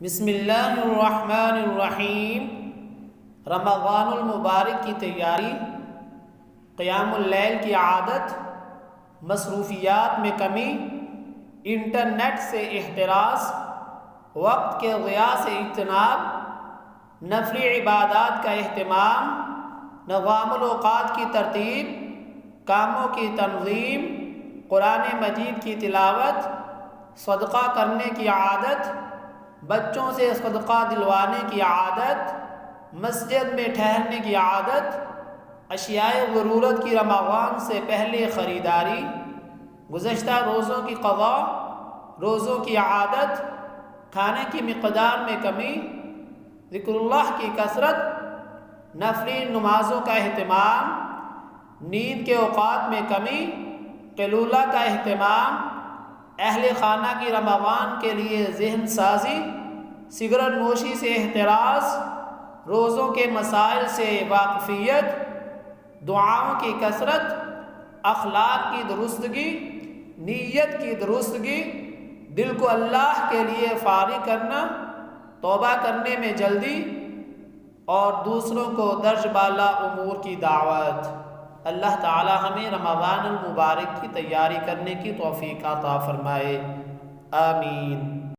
بسم اللہ الرحمن الرحیم۔ رمضان المبارک کی تیاری، قیام اللیل کی عادت، مصروفیات میں کمی، انٹرنیٹ سے احتراز، وقت کے ضیاع سے اجتناب، نفلی عبادات کا اہتمام، نظام الاوقات کی ترتیب، کاموں کی تنظیم، قرآن مجید کی تلاوت، صدقہ کرنے کی عادت، بچوں سے صدقہ دلوانے کی عادت، مسجد میں ٹھہرنے کی عادت، اشیاء ضرورت کی رمضان سے پہلے خریداری، گزشتہ روزوں کی قضاء، روزوں کی عادت، کھانے کی مقدار میں کمی، ذکر اللہ کی کثرت، نفلی نمازوں کا اہتمام، نیند کے اوقات میں کمی، قیلولہ کا اہتمام، اہل خانہ کی رمضان کے لیے ذہن سازی، سگریٹ نوشی سے احتراز، روزوں کے مسائل سے واقفیت، دعاؤں کی کثرت، اخلاق کی درستگی، نیت کی درستگی، دل کو اللہ کے لیے فارغ کرنا، توبہ کرنے میں جلدی، اور دوسروں کو درج بالا امور کی دعوت۔ اللہ تعالی ہمیں رمضان المبارک کی تیاری کرنے کی توفیق عطا فرمائے، آمین۔